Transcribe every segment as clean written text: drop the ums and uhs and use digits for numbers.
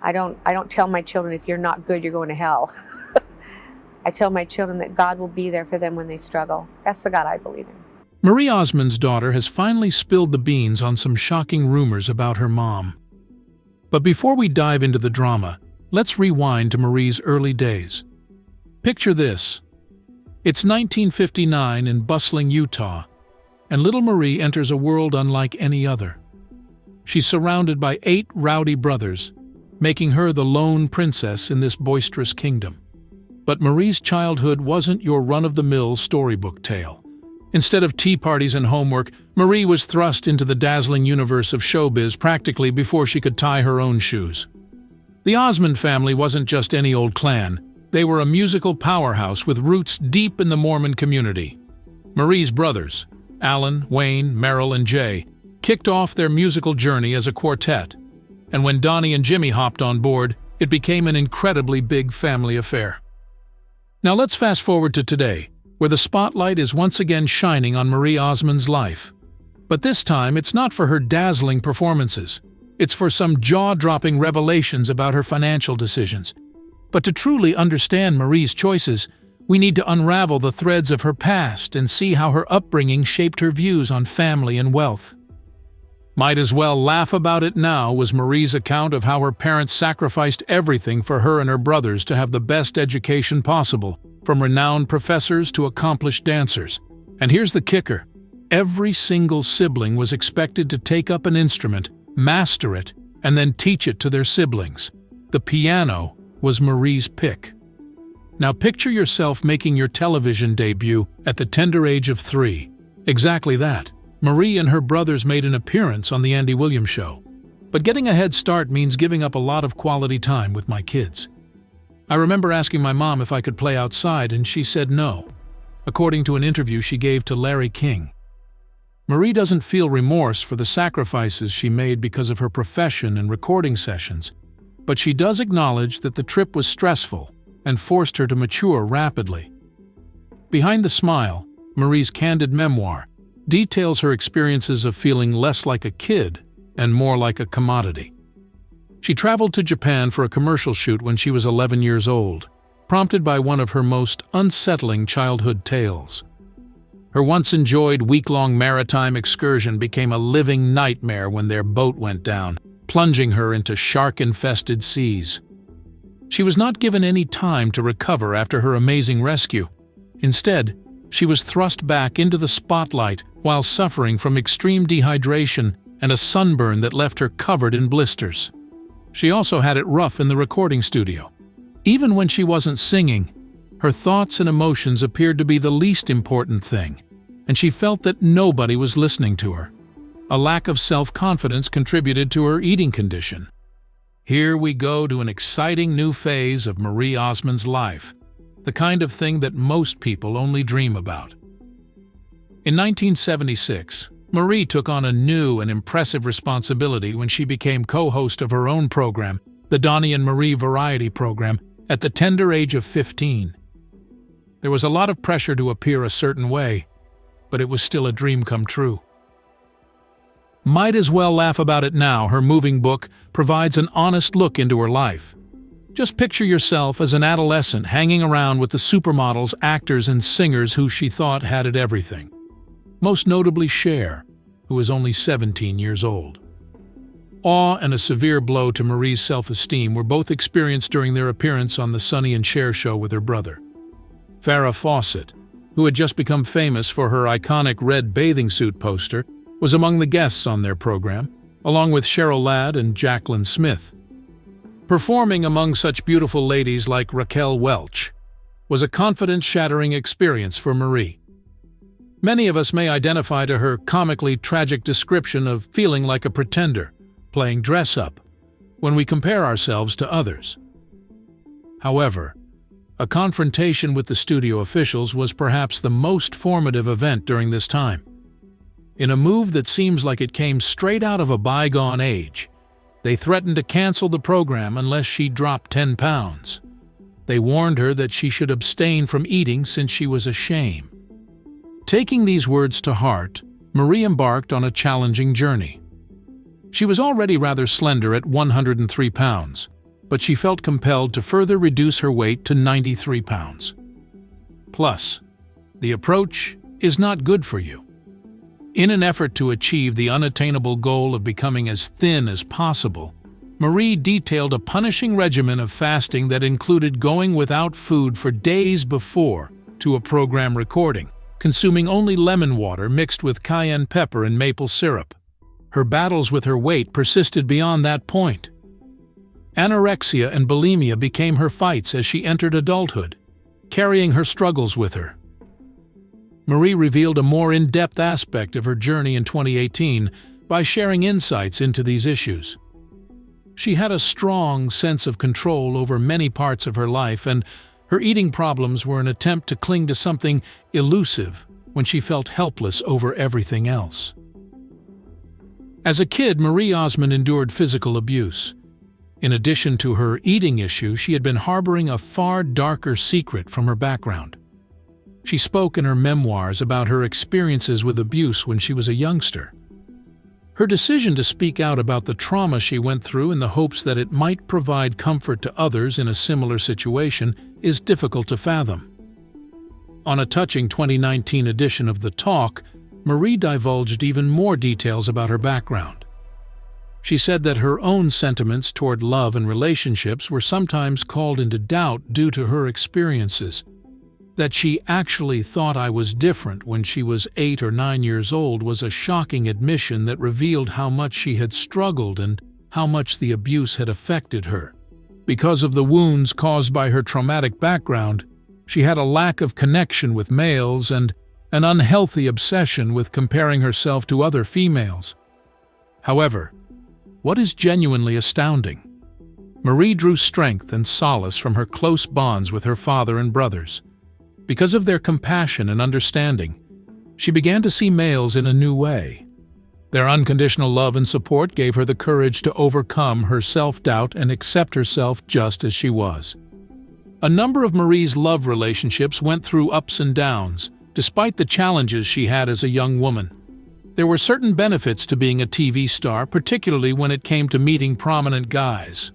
I don't tell my children, if you're not good, you're going to hell. I tell my children that God will be there for them when they struggle. That's the God I believe in. Marie Osmond's daughter has finally spilled the beans on some shocking rumors about her mom. But before we dive into the drama, let's rewind to Marie's early days. Picture this. It's 1959 in bustling Utah, and little Marie enters a world unlike any other. She's surrounded by 8 rowdy brothers, making her the lone princess in this boisterous kingdom. But Marie's childhood wasn't your run-of-the-mill storybook tale. Instead of tea parties and homework, Marie was thrust into the dazzling universe of showbiz practically before she could tie her own shoes. The Osmond family wasn't just any old clan. They were a musical powerhouse with roots deep in the Mormon community. Marie's brothers, Alan, Wayne, Merrill, and Jay, kicked off their musical journey as a quartet, and when Donnie and Jimmy hopped on board, it became an incredibly big family affair. Now let's fast forward to today, where the spotlight is once again shining on Marie Osmond's life. But this time, it's not for her dazzling performances. It's for some jaw-dropping revelations about her financial decisions. But to truly understand Marie's choices, we need to unravel the threads of her past and see how her upbringing shaped her views on family and wealth. Might as well laugh about it now was Marie's account of how her parents sacrificed everything for her and her brothers to have the best education possible, from renowned professors to accomplished dancers. And here's the kicker. Every single sibling was expected to take up an instrument, master it, and then teach it to their siblings. The piano was Marie's pick. Now picture yourself making your television debut at the tender age of 3. Exactly that. Marie and her brothers made an appearance on The Andy Williams Show. But getting a head start means giving up a lot of quality time with my kids. I remember asking my mom if I could play outside, and she said no, according to an interview she gave to Larry King. Marie doesn't feel remorse for the sacrifices she made because of her profession and recording sessions, but she does acknowledge that the trip was stressful and forced her to mature rapidly. Behind the Smile, Marie's candid memoir, details her experiences of feeling less like a kid and more like a commodity. She traveled to Japan for a commercial shoot when she was 11 years old, prompted by one of her most unsettling childhood tales. Her once-enjoyed week-long maritime excursion became a living nightmare when their boat went down, plunging her into shark-infested seas. She was not given any time to recover after her amazing rescue. Instead, she was thrust back into the spotlight while suffering from extreme dehydration and a sunburn that left her covered in blisters. She also had it rough in the recording studio. Even when she wasn't singing, her thoughts and emotions appeared to be the least important thing, and she felt that nobody was listening to her. A lack of self-confidence contributed to her eating condition. Here we go to an exciting new phase of Marie Osmond's life, the kind of thing that most people only dream about. In 1976, Marie took on a new and impressive responsibility when she became co-host of her own program, the Donnie and Marie Variety Program, at the tender age of 15. There was a lot of pressure to appear a certain way, but it was still a dream come true. Might as well laugh about it now, her moving book provides an honest look into her life. Just picture yourself as an adolescent hanging around with the supermodels, actors, and singers who she thought had it everything. Most notably Cher, who is only 17 years old. Awe and a severe blow to Marie's self-esteem were both experienced during their appearance on the Sonny and Cher show with her brother. Farrah Fawcett, who had just become famous for her iconic red bathing suit poster, was among the guests on their program, along with Cheryl Ladd and Jacqueline Smith. Performing among such beautiful ladies like Raquel Welch was a confidence-shattering experience for Marie. Many of us may identify to her comically tragic description of feeling like a pretender, playing dress-up, when we compare ourselves to others. However, a confrontation with the studio officials was perhaps the most formative event during this time. In a move that seems like it came straight out of a bygone age, they threatened to cancel the program unless she dropped 10 pounds. They warned her that she should abstain from eating since she was a shame. Taking these words to heart, Marie embarked on a challenging journey. She was already rather slender at 103 pounds, but she felt compelled to further reduce her weight to 93 pounds. Plus, the approach is not good for you. In an effort to achieve the unattainable goal of becoming as thin as possible, Marie detailed a punishing regimen of fasting that included going without food for days before to a program recording, consuming only lemon water mixed with cayenne pepper and maple syrup. Her battles with her weight persisted beyond that point. Anorexia and bulimia became her fights as she entered adulthood, carrying her struggles with her. Marie revealed a more in-depth aspect of her journey in 2018 by sharing insights into these issues. She had a strong sense of control over many parts of her life, and her eating problems were an attempt to cling to something elusive when she felt helpless over everything else. As a kid, Marie Osmond endured physical abuse. In addition to her eating issue, she had been harboring a far darker secret from her background. She spoke in her memoirs about her experiences with abuse when she was a youngster. Her decision to speak out about the trauma she went through in the hopes that it might provide comfort to others in a similar situation is difficult to fathom. On a touching 2019 edition of The Talk, Marie divulged even more details about her background. She said that her own sentiments toward love and relationships were sometimes called into doubt due to her experiences. That she actually thought I was different when she was 8 or 9 years old was a shocking admission that revealed how much she had struggled and how much the abuse had affected her. Because of the wounds caused by her traumatic background, she had a lack of connection with males and an unhealthy obsession with comparing herself to other females. However, what is genuinely astounding? Marie drew strength and solace from her close bonds with her father and brothers. Because of their compassion and understanding, she began to see males in a new way. Their unconditional love and support gave her the courage to overcome her self-doubt and accept herself just as she was. A number of Marie's love relationships went through ups and downs, despite the challenges she had as a young woman. There were certain benefits to being a TV star, particularly when it came to meeting prominent guys.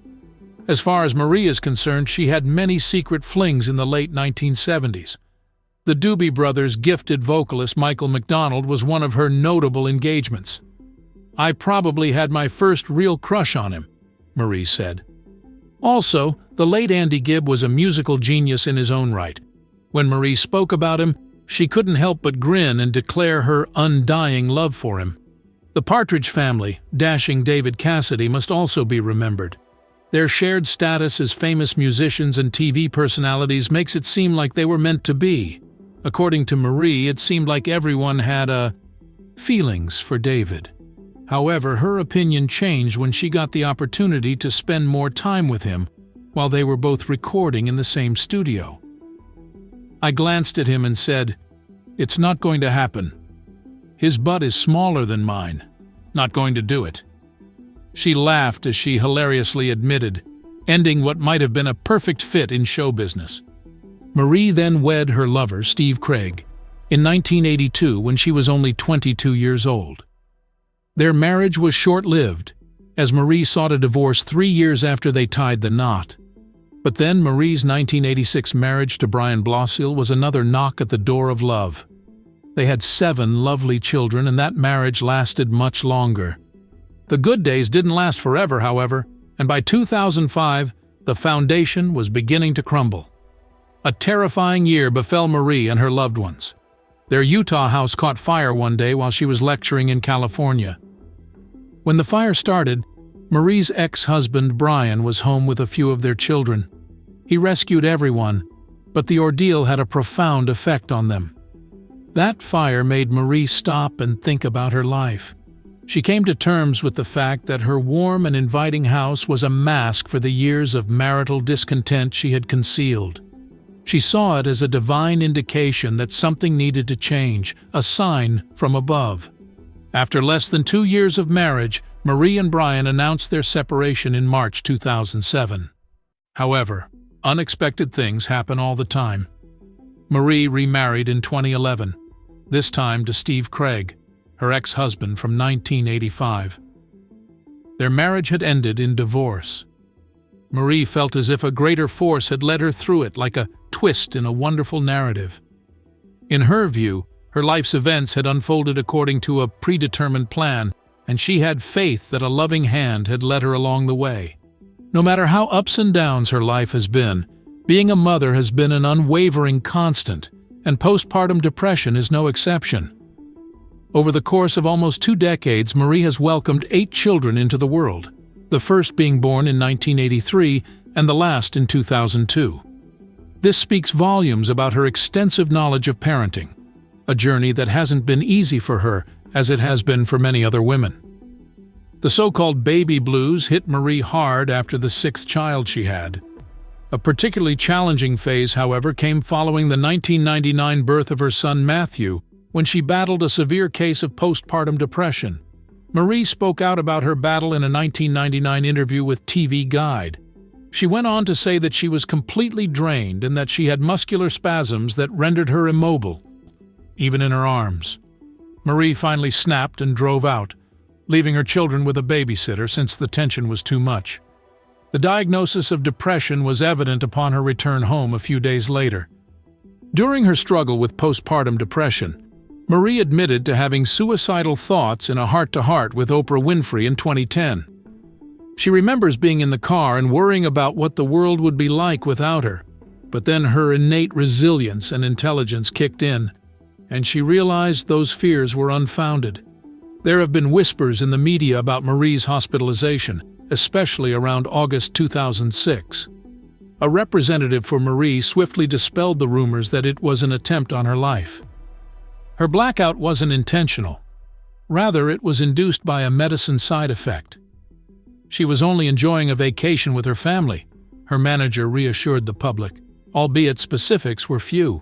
As far as Marie is concerned, she had many secret flings in the late 1970s. The Doobie Brothers' gifted vocalist Michael McDonald was one of her notable engagements. "I probably had my first real crush on him," Marie said. Also, the late Andy Gibb was a musical genius in his own right. When Marie spoke about him, she couldn't help but grin and declare her undying love for him. The Partridge Family, dashing David Cassidy, must also be remembered. Their shared status as famous musicians and TV personalities makes it seem like they were meant to be. According to Marie, it seemed like everyone had feelings for David. However, her opinion changed when she got the opportunity to spend more time with him while they were both recording in the same studio. "I glanced at him and said, 'It's not going to happen. His butt is smaller than mine. Not going to do it.'" She laughed as she hilariously admitted, ending what might have been a perfect fit in show business. Marie then wed her lover, Steve Craig, in 1982 when she was only 22 years old. Their marriage was short-lived, as Marie sought a divorce 3 years after they tied the knot. But then Marie's 1986 marriage to Brian Blausiel was another knock at the door of love. They had 7 lovely children, and that marriage lasted much longer. The good days didn't last forever, however, and by 2005, the foundation was beginning to crumble. A terrifying year befell Marie and her loved ones. Their Utah house caught fire one day while she was lecturing in California. When the fire started, Marie's ex-husband Brian was home with a few of their children. He rescued everyone, but the ordeal had a profound effect on them. That fire made Marie stop and think about her life. She came to terms with the fact that her warm and inviting house was a mask for the years of marital discontent she had concealed. She saw it as a divine indication that something needed to change, a sign from above. After less than 2 years of marriage, Marie and Brian announced their separation in March 2007. However, unexpected things happen all the time. Marie remarried in 2011, this time to Steve Craig, her ex-husband from 1985. Their marriage had ended in divorce. Marie felt as if a greater force had led her through it, like a twist in a wonderful narrative. In her view, her life's events had unfolded according to a predetermined plan, and she had faith that a loving hand had led her along the way. No matter how ups and downs her life has been, being a mother has been an unwavering constant, and postpartum depression is no exception. Over the course of almost 2 decades, Marie has welcomed 8 children into the world, the first being born in 1983 and the last in 2002. This speaks volumes about her extensive knowledge of parenting, a journey that hasn't been easy for her as it has been for many other women. The so-called baby blues hit Marie hard after the 6th child she had. A particularly challenging phase, however, came following the 1999 birth of her son Matthew, when she battled a severe case of postpartum depression. Marie spoke out about her battle in a 1999 interview with TV Guide. She went on to say that she was completely drained and that she had muscular spasms that rendered her immobile, even in her arms. Marie finally snapped and drove out, leaving her children with a babysitter since the tension was too much. The diagnosis of depression was evident upon her return home a few days later. During her struggle with postpartum depression, Marie admitted to having suicidal thoughts in a heart-to-heart with Oprah Winfrey in 2010. She remembers being in the car and worrying about what the world would be like without her, but then her innate resilience and intelligence kicked in, and she realized those fears were unfounded. There have been whispers in the media about Marie's hospitalization, especially around August 2006. A representative for Marie swiftly dispelled the rumors that it was an attempt on her life. Her blackout wasn't intentional. Rather, it was induced by a medicine side effect. She was only enjoying a vacation with her family, her manager reassured the public, albeit specifics were few.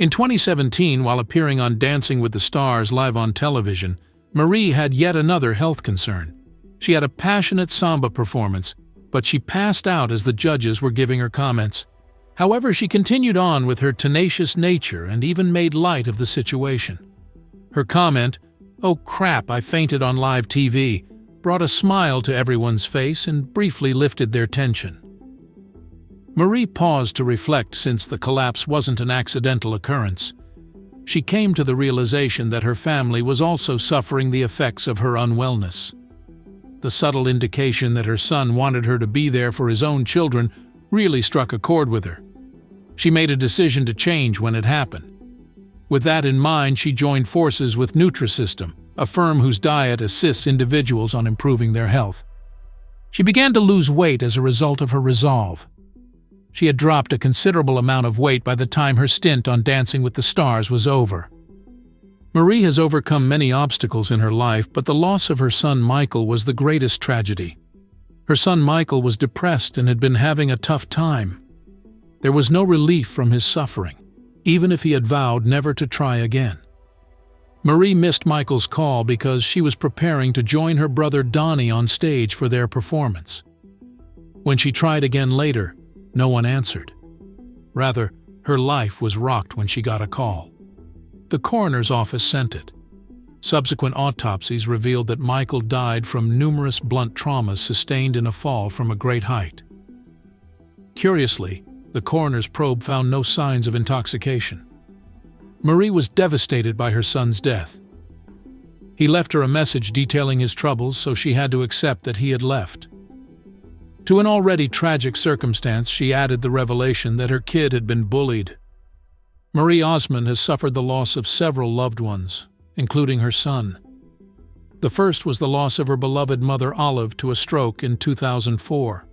In 2017, while appearing on Dancing with the Stars live on television, Marie had yet another health concern. She had a passionate samba performance, but she passed out as the judges were giving her comments. However, she continued on with her tenacious nature and even made light of the situation. Her comment, "Oh crap, I fainted on live TV," brought a smile to everyone's face and briefly lifted their tension. Marie paused to reflect since the collapse wasn't an accidental occurrence. She came to the realization that her family was also suffering the effects of her unwellness. The subtle indication that her son wanted her to be there for his own children really struck a chord with her. She made a decision to change when it happened. With that in mind, she joined forces with Nutrisystem, a firm whose diet assists individuals on improving their health. She began to lose weight as a result of her resolve. She had dropped a considerable amount of weight by the time her stint on Dancing with the Stars was over. Marie has overcome many obstacles in her life, but the loss of her son Michael was the greatest tragedy. Her son Michael was depressed and had been having a tough time. There was no relief from his suffering, even if he had vowed never to try again. Marie missed Michael's call because she was preparing to join her brother Donnie on stage for their performance. When she tried again later, no one answered. Rather, her life was rocked when she got a call. The coroner's office sent it. Subsequent autopsies revealed that Michael died from numerous blunt traumas sustained in a fall from a great height. Curiously, the coroner's probe found no signs of intoxication. Marie was devastated by her son's death. He left her a message detailing his troubles, so she had to accept that he had left. To an already tragic circumstance, she added the revelation that her kid had been bullied. Marie Osmond has suffered the loss of several loved ones, including her son. The first was the loss of her beloved mother Olive to a stroke in 2004.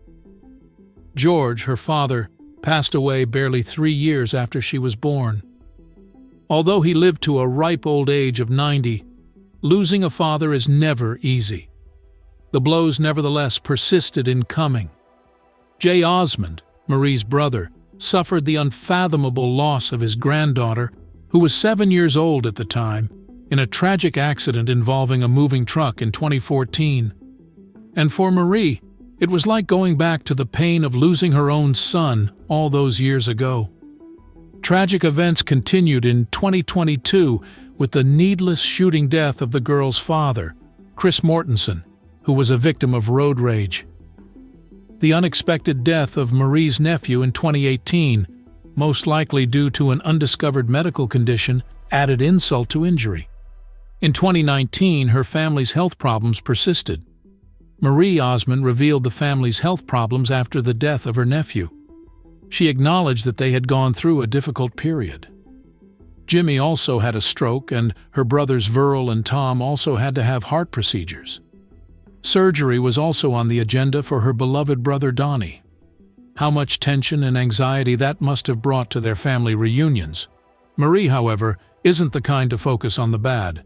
George, her father, passed away barely 3 years after she was born. Although he lived to a ripe old age of 90, losing a father is never easy. The blows nevertheless persisted in coming. Jay Osmond, Marie's brother, suffered the unfathomable loss of his granddaughter, who was 7 years old at the time, in a tragic accident involving a moving truck in 2014. And for Marie, it was like going back to the pain of losing her own son all those years ago. Tragic events continued in 2022 with the needless shooting death of the girl's father, Chris Mortensen, who was a victim of road rage. The unexpected death of Marie's nephew in 2018, most likely due to an undiscovered medical condition, added insult to injury. In 2019, her family's health problems persisted. Marie Osmond revealed the family's health problems after the death of her nephew. She acknowledged that they had gone through a difficult period. Jimmy also had a stroke, and her brothers Verl and Tom also had to have heart procedures. Surgery was also on the agenda for her beloved brother Donnie. How much tension and anxiety that must have brought to their family reunions. Marie, however, isn't the kind to focus on the bad.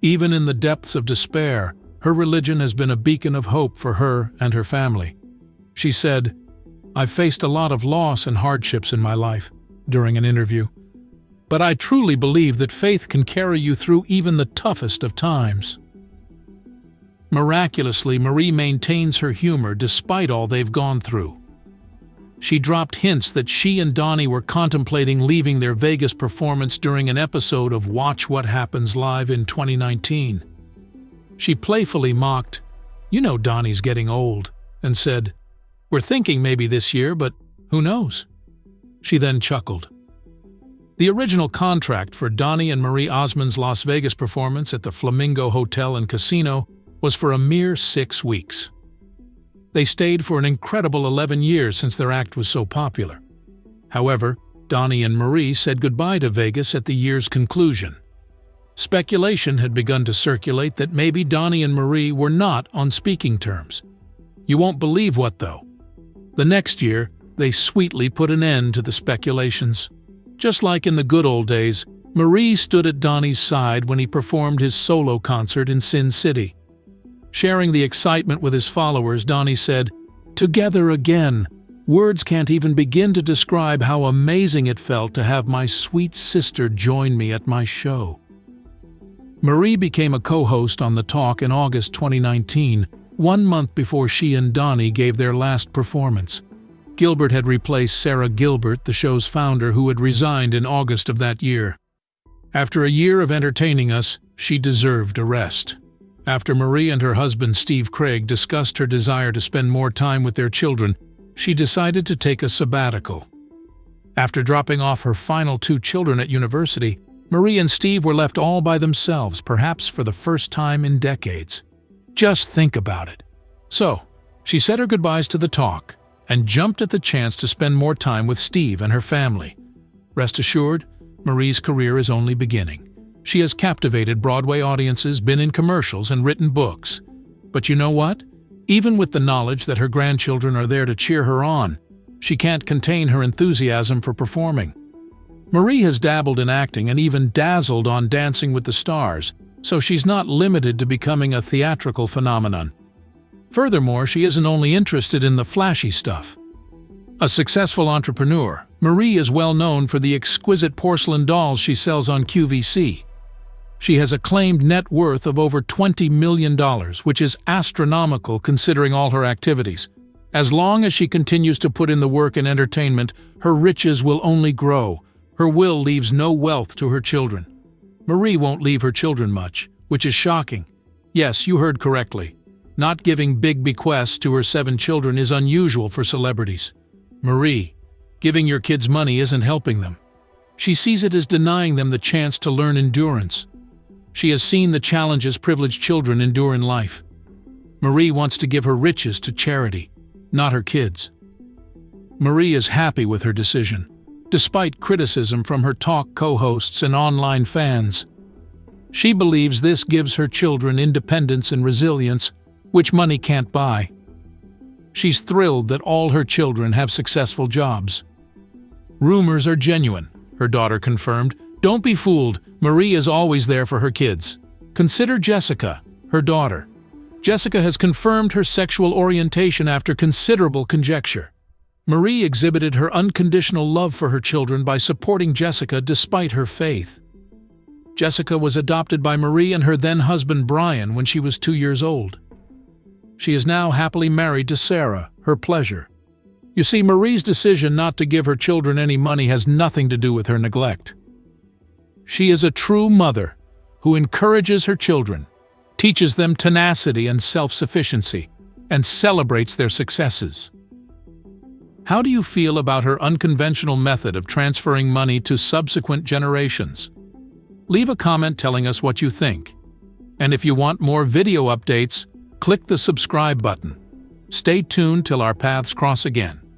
Even in the depths of despair, her religion has been a beacon of hope for her and her family. She said, "I've faced a lot of loss and hardships in my life," during an interview. "But I truly believe that faith can carry you through even the toughest of times." Miraculously, Marie maintains her humor despite all they've gone through. She dropped hints that she and Donnie were contemplating leaving their Vegas performance during an episode of Watch What Happens Live in 2019. She playfully mocked, "You know Donnie's getting old," and said, "We're thinking maybe this year, but who knows?" She then chuckled. The original contract for Donnie and Marie Osmond's Las Vegas performance at the Flamingo Hotel and Casino was for a mere 6 weeks. They stayed for an incredible 11 years since their act was so popular. However, Donnie and Marie said goodbye to Vegas at the year's conclusion. Speculation had begun to circulate that maybe Donnie and Marie were not on speaking terms. You won't believe what, though. The next year, they sweetly put an end to the speculations. Just like in the good old days, Marie stood at Donnie's side when he performed his solo concert in Sin City. Sharing the excitement with his followers, Donnie said, "Together again. Words can't even begin to describe how amazing it felt to have my sweet sister join me at my show." Marie became a co-host on The Talk in August 2019, 1 month before she and Donnie gave their last performance. Gilbert had replaced Sarah Gilbert, the show's founder, who had resigned in August of that year. After a year of entertaining us, she deserved a rest. After Marie and her husband Steve Craig discussed her desire to spend more time with their children, she decided to take a sabbatical. After dropping off her final 2 children at university, Marie and Steve were left all by themselves, perhaps for the first time in decades. Just think about it. So, she said her goodbyes to The Talk and jumped at the chance to spend more time with Steve and her family. Rest assured, Marie's career is only beginning. She has captivated Broadway audiences, been in commercials, and written books. But you know what? Even with the knowledge that her grandchildren are there to cheer her on, she can't contain her enthusiasm for performing. Marie has dabbled in acting and even dazzled on Dancing with the Stars, so she's not limited to becoming a theatrical phenomenon. Furthermore, she isn't only interested in the flashy stuff. A successful entrepreneur, Marie is well known for the exquisite porcelain dolls she sells on QVC. She has a claimed net worth of over $20 million, which is astronomical considering all her activities. As long as she continues to put in the work in entertainment, her riches will only grow. Her will leaves no wealth to her children. Marie won't leave her children much, which is shocking. Yes, you heard correctly. Not giving big bequests to her 7 children is unusual for celebrities. Marie, giving your kids money isn't helping them. She sees it as denying them the chance to learn endurance. She has seen the challenges privileged children endure in life. Marie wants to give her riches to charity, not her kids. Marie is happy with her decision, despite criticism from her talk co-hosts and online fans. She believes this gives her children independence and resilience, which money can't buy. She's thrilled that all her children have successful jobs. "Rumors are genuine," her daughter confirmed. "Don't be fooled. Marie is always there for her kids." Consider Jessica, her daughter. Jessica has confirmed her sexual orientation after considerable conjecture. Marie exhibited her unconditional love for her children by supporting Jessica despite her faith. Jessica was adopted by Marie and her then-husband Brian when she was 2 years old. She is now happily married to Sarah, her pleasure. You see, Marie's decision not to give her children any money has nothing to do with her neglect. She is a true mother who encourages her children, teaches them tenacity and self-sufficiency, and celebrates their successes. How do you feel about her unconventional method of transferring money to subsequent generations? Leave a comment telling us what you think. And if you want more video updates, click the subscribe button. Stay tuned till our paths cross again.